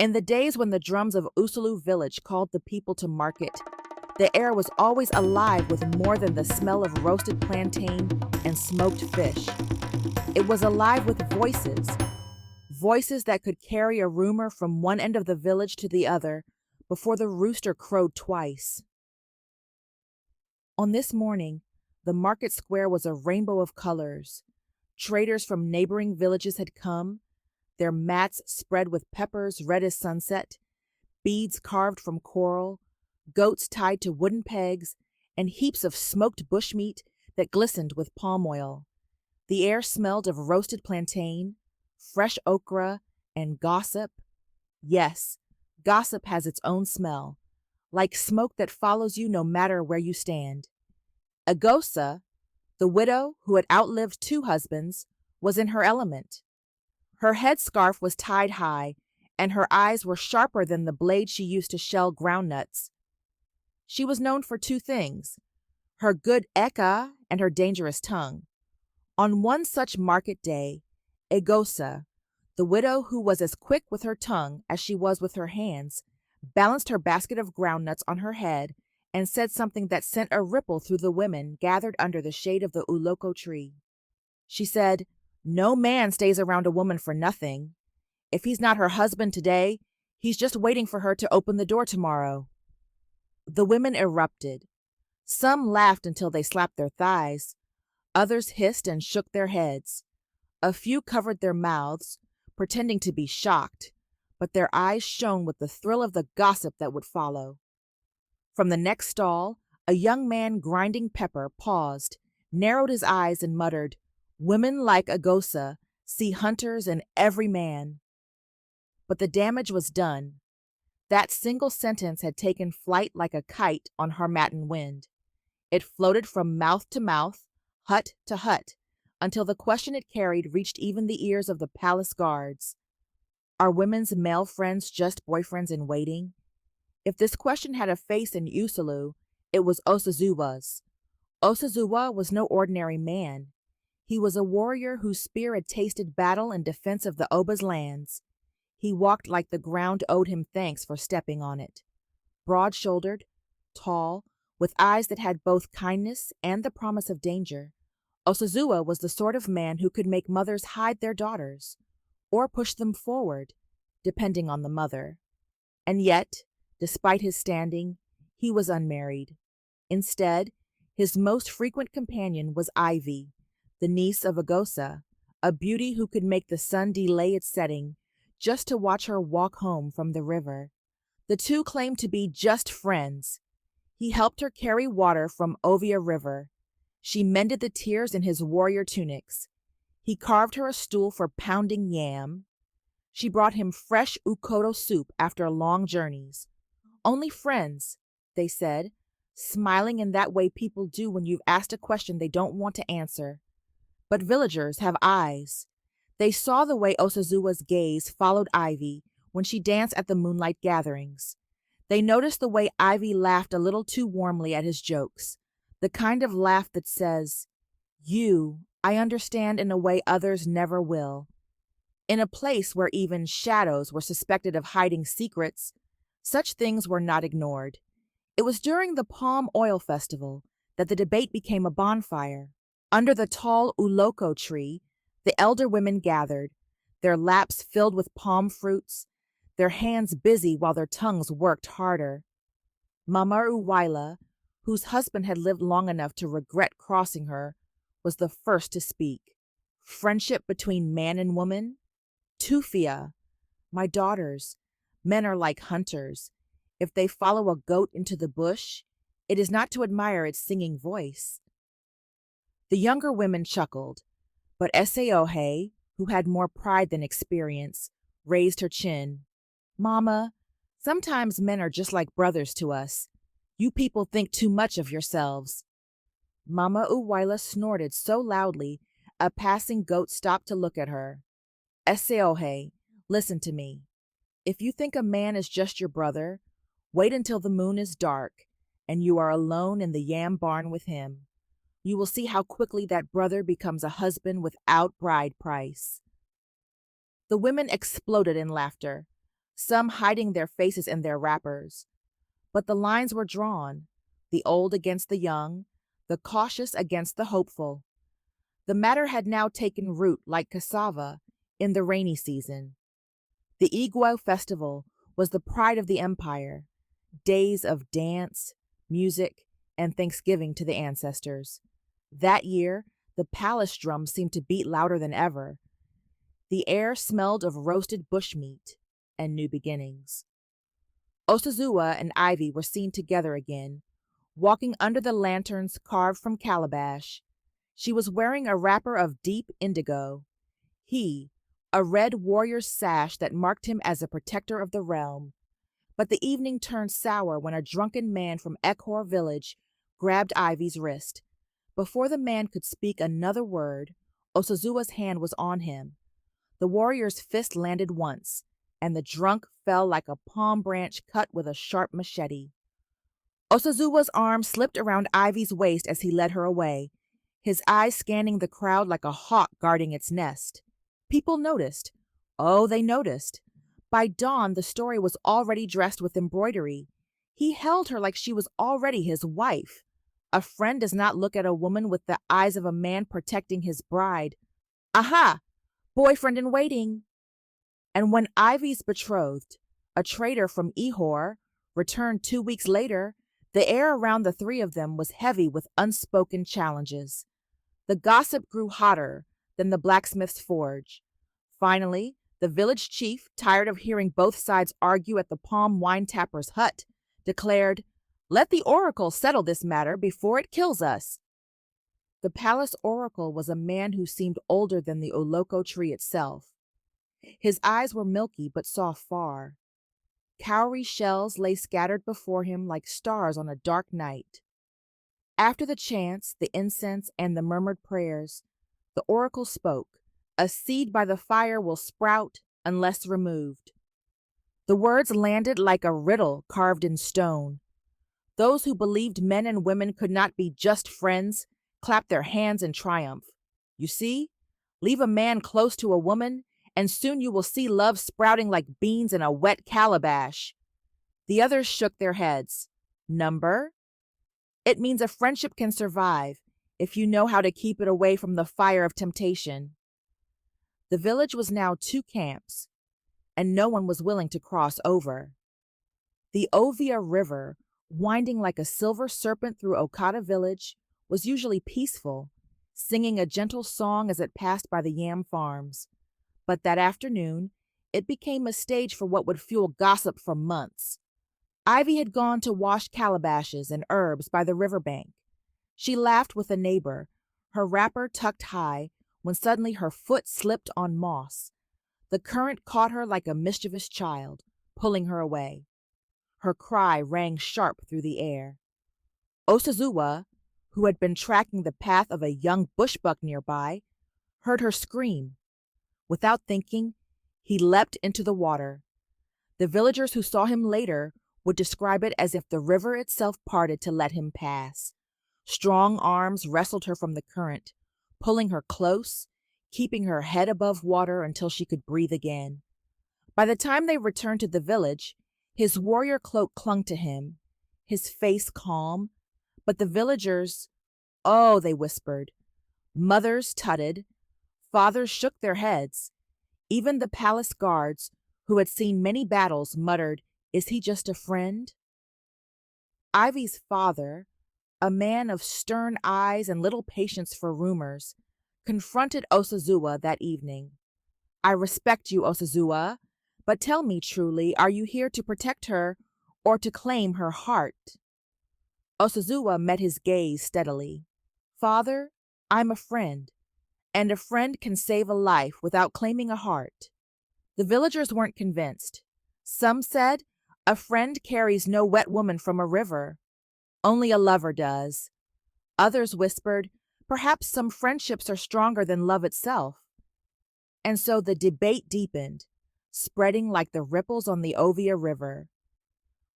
In the days when the drums of 𝐕𝐢𝐝 village called the people to market, the air was always alive with more than the smell of roasted plantain and smoked fish. It was alive with voices, voices that could carry a rumor from one end of the village to the other before the rooster crowed twice. On this morning, the market square was a rainbow of colors. Traders from neighboring villages had come, their mats spread with peppers red as sunset, beads carved from coral, goats tied to wooden pegs, and heaps of smoked bushmeat that glistened with palm oil. The air smelled of roasted plantain, fresh okra, and gossip. Yes, gossip has its own smell, like smoke that follows you no matter where you stand. 𝐕𝐢𝐝𝐞𝐨, the widow who had outlived 2 husbands, was in her element. Her headscarf was tied high, and her eyes were sharper than the blade she used to shell groundnuts. She was known for 2 things, her good 𝐸𝐸𝐾𝐨 and her dangerous tongue. On one such market day, 𝐕𝐢𝐝𝐶, the widow who was as quick with her tongue as she was with her hands, balanced her basket of groundnuts on her head and said something that sent a ripple through the women gathered under the shade of the 𝐕𝐢𝐝𝐶 tree. She said, "No man stays around a woman for nothing. If he's not her husband today, he's just waiting for her to open the door tomorrow." The women erupted. Some laughed until they slapped their thighs. Others hissed and shook their heads. A few covered their mouths, pretending to be shocked, but their eyes shone with the thrill of the gossip that would follow. From the next stall, a young man grinding pepper paused, narrowed his eyes, and muttered, "Women like 𝐕𝐢𝐝𝐶 see hunters in every man." But the damage was done. That single sentence had taken flight like a kite on Harmattan wind. It floated from mouth to mouth, hut to hut, until the question it carried reached even the ears of the palace guards. Are women's male friends just boyfriends in waiting? If this question had a face in 𝐕𝐢𝐝, it was 𝐽𝑆𝐽𝑒𝑤𝐴's. 𝐽𝑆𝐽𝑒𝑤𝐴 was no ordinary man. He was a warrior whose spear had tasted battle in defense of the Oba's lands. He walked like the ground owed him thanks for stepping on it. Broad-shouldered, tall, with eyes that had both kindness and the promise of danger, 𝐽𝑆𝐽𝑒𝑤𝐴 was the sort of man who could make mothers hide their daughters, or push them forward, depending on the mother. And yet, despite his standing, he was unmarried. Instead, his most frequent companion was Ivy, the niece of 𝐕𝐢𝐝𝐶, a beauty who could make the sun delay its setting just to watch her walk home from the river. The 2 claimed to be just friends. He helped her carry water from Ovia River. She mended the tears in his warrior tunics. He carved her a stool for pounding yam. She brought him fresh 𝐸𝐻𝐻𝐻 soup after long journeys. Only friends, they said, smiling in that way people do when you've asked a question they don't want to answer. But villagers have eyes. They saw the way 𝐽𝑆𝐽𝑒𝐝𝐴's gaze followed Ivy when she danced at the moonlight gatherings. They noticed the way Ivy laughed a little too warmly at his jokes, the kind of laugh that says, I understand in a way others never will." In a place where even shadows were suspected of hiding secrets, such things were not ignored. It was during the palm oil festival that the debate became a bonfire. Under the tall 𝐕𝐢𝐝𝐶 tree, the elder women gathered, their laps filled with palm fruits, their hands busy while their tongues worked harder. Mama 𝐕𝐢𝐝, whose husband had lived long enough to regret crossing her, was the first to speak. Friendship between man and woman? Tufia, my daughters, men are like hunters. If they follow a goat into the bush, it is not to admire its singing voice. The younger women chuckled, but 𝐸𝐻𝐻𝐻𝐻, who had more pride than experience, raised her chin. "Mama, sometimes men are just like brothers to us. You people think too much of yourselves." Mama 𝐕𝐢𝐝 snorted so loudly a passing goat stopped to look at her. 𝐸𝐻𝐻𝐻𝐻, listen to me. If you think a man is just your brother, wait until the moon is dark and you are alone in the yam barn with him. You will see how quickly that brother becomes a husband without bride price. The women exploded in laughter. some hiding their faces in their wrappers. But the lines were drawn, the old against the young, the cautious against the hopeful. The matter had now taken root like cassava in the rainy season. The 𝐕𝐢𝐝 festival was the pride of the empire, days of dance, music, and thanksgiving to the ancestors. That year, the palace drums seemed to beat louder than ever. The air smelled of roasted bushmeat and new beginnings. 𝐕𝐢𝐝 and Ivy were seen together again, walking under the lanterns carved from calabash. She was wearing a wrapper of deep indigo. He, a red warrior's sash that marked him as a protector of the realm. But the evening turned sour when a drunken man from 𝐞𝐨 village grabbed Ivy's wrist. Before the man could speak another word, 𝐕𝐢𝐝's hand was on him. The warrior's fist landed once, and the drunk fell like a palm branch cut with a sharp machete. 𝐕𝐢𝐝's arm slipped around Ivy's waist as he led her away, his eyes scanning the crowd like a hawk guarding its nest. People noticed. Oh, they noticed. By dawn, the story was already dressed with embroidery. He held her like she was already his wife. A friend does not look at a woman with the eyes of a man protecting his bride. Aha! Boyfriend in waiting. And when Ivy's betrothed, a trader from 𝐕𝐢𝐝, returned 2 weeks later, the air around the three of them was heavy with unspoken challenges. The gossip grew hotter than the blacksmith's forge. Finally, the village chief, tired of hearing both sides argue at the palm wine tapper's hut, declared, "Let the oracle settle this matter before it kills us." The palace oracle was a man who seemed older than the ōloko tree itself. His eyes were milky but saw far. Cowrie shells lay scattered before him like stars on a dark night. After the chants, the incense, and the murmured prayers, the oracle spoke. A seed by the fire will sprout unless removed. The words landed like a riddle carved in stone. Those who believed men and women could not be just friends clapped their hands in triumph. You see, leave a man close to a woman, and soon you will see love sprouting like beans in a wet calabash. The others shook their heads. Number? It means a friendship can survive if you know how to keep it away from the fire of temptation. The village was now 2 camps, and no one was willing to cross over. The 𝐕𝐢𝐝 River, winding like a silver serpent through 𝐸𝐴TA village, was usually peaceful, singing a gentle song as it passed by the yam farms. But that afternoon, it became a stage for what would fuel gossip for months. Ivy had gone to wash calabashes and herbs by the riverbank. She laughed with a neighbor, her wrapper tucked high, when suddenly her foot slipped on moss. The current caught her like a mischievous child, pulling her away. Her cry rang sharp through the air. 𝐕𝐢𝐝, who had been tracking the path of a young bushbuck nearby, heard her scream. Without thinking, he leapt into the water. The villagers who saw him later would describe it as if the river itself parted to let him pass. Strong arms wrestled her from the current, pulling her close, keeping her head above water until she could breathe again. By the time they returned to the village, his warrior cloak clung to him, his face calm, but the villagers, oh, they whispered. Mothers tutted, fathers shook their heads. Even the palace guards, who had seen many battles, muttered, "Is he just a friend?" Ivy's father, a man of stern eyes and little patience for rumors, confronted 𝐕𝐢𝐝 that evening. "I respect you, 𝐕𝐢𝐝, but tell me truly, are you here to protect her or to claim her heart?" 𝐕𝐢𝐝 met his gaze steadily. "Father, I'm a friend, and a friend can save a life without claiming a heart." The villagers weren't convinced. Some said, "A friend carries no wet woman from a river. Only a lover does." Others whispered, "Perhaps some friendships are stronger than love itself." And so the debate deepened, spreading like the ripples on the 𝐕𝐢𝐝 River.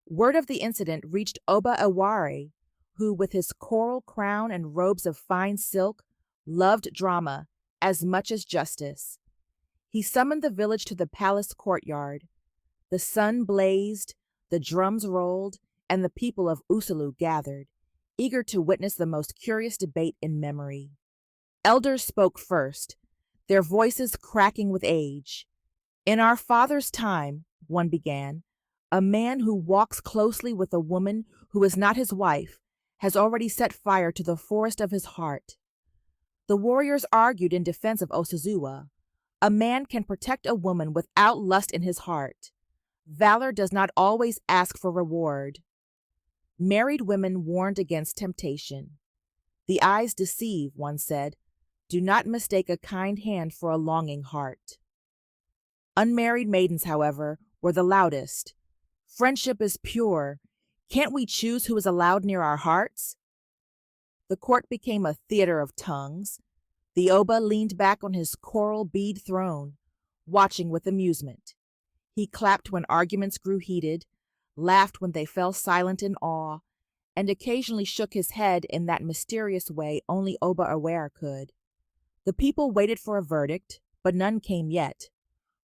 Word of the incident reached Oba Ewari, who, with his coral crown and robes of fine silk, loved drama as much as justice. He summoned the village to the palace courtyard. The sun blazed, the drums rolled, and the people of 𝐕𝐢𝐝 gathered, eager to witness the most curious debate in memory. Elders spoke first, their voices cracking with age. "In our father's time," one began, "a man who walks closely with a woman who is not his wife has already set fire to the forest of his heart." The warriors argued in defense of 𝐈𝐢𝐴. A man can protect a woman without lust in his heart. Valor does not always ask for reward. Married women warned against temptation. "The eyes deceive," one said. "Do not mistake a kind hand for a longing heart." Unmarried maidens, however, were the loudest. "Friendship is pure. Can't we choose who is allowed near our hearts?" The court became a theater of tongues. The 𝐕𝐢𝐝 leaned back on his coral bead throne, watching with amusement. He clapped when arguments grew heated, laughed when they fell silent in awe, and occasionally shook his head in that mysterious way only 𝐕𝐢𝐴 could. The people waited for a verdict, but none came yet,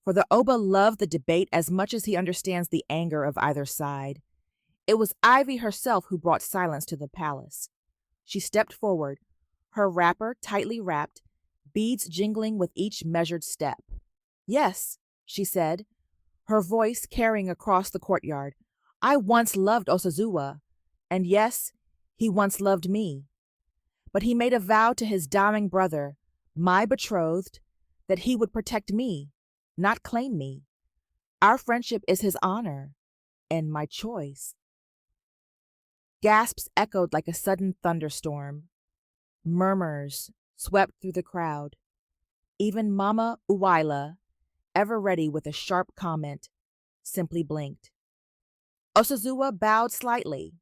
for the 𝐕𝐴 loved the debate as much as he understands the anger of either side. It was 𝐈𝐕 herself who brought silence to the palace. She stepped forward, her wrapper tightly wrapped, beads jingling with each measured step. "Yes," she said, her voice carrying across the courtyard, "I once loved 𝐈𝐢𝐴, and yes, he once loved me. But he made a vow to his dying brother, my betrothed, that he would protect me, not claim me. Our friendship is his honor, and my choice." Gasps echoed like a sudden thunderstorm. Murmurs swept through the crowd. Even Mama 𝐕𝐢𝐝, ever ready with a sharp comment, simply blinked. 𝐈𝐢𝐴 bowed slightly,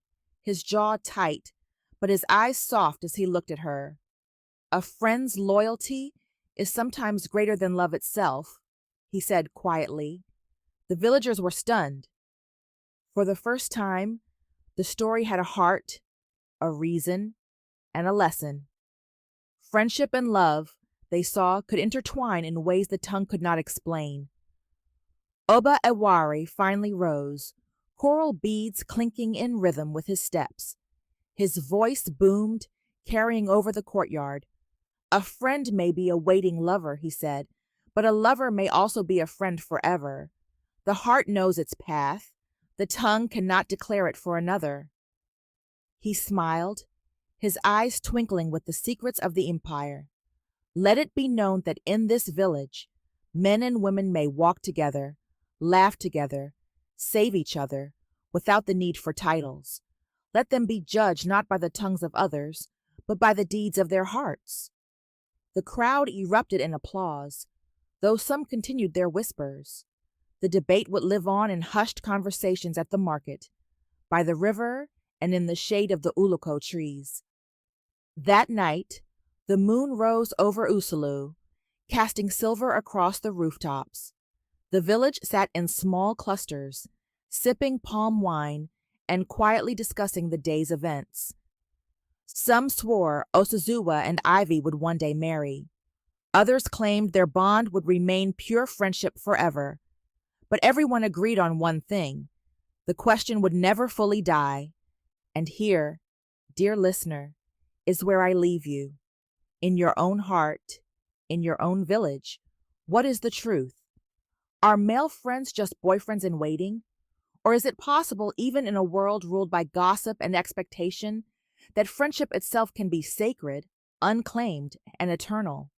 his jaw tight, but his eyes soft as he looked at her. "A friend's loyalty is sometimes greater than love itself," he said quietly. The villagers were stunned. For the first time, the story had a heart, a reason, and a lesson. Friendship and love, they saw, could intertwine in ways the tongue could not explain. Oba Ewari finally rose, coral beads clinking in rhythm with his steps. His voice boomed, carrying over the courtyard. "A friend may be a waiting lover," he said, "but a lover may also be a friend forever. The heart knows its path. The tongue cannot declare it for another." He smiled, his eyes twinkling with the secrets of the empire. "Let it be known that in this village, men and women may walk together, laugh together, save each other, without the need for titles. Let them be judged not by the tongues of others, but by the deeds of their hearts." The crowd erupted in applause, though some continued their whispers. The debate would live on in hushed conversations at the market, by the river, and in the shade of the 𝐕𝐢𝐝 trees. That night, the moon rose over 𝐕𝐢𝐝, casting silver across the rooftops. The village sat in small clusters, sipping palm wine and quietly discussing the day's events. Some swore 𝐈𝐢𝐴 and 𝐈𝐕 would one day marry. Others claimed their bond would remain pure friendship forever. But everyone agreed on one thing: the question would never fully die. And here, dear listener, is where I leave you. In your own heart, in your own village, what is the truth? Are male friends just boyfriends in waiting? Or is it possible, even in a world ruled by gossip and expectation, that friendship itself can be sacred, unclaimed, and eternal?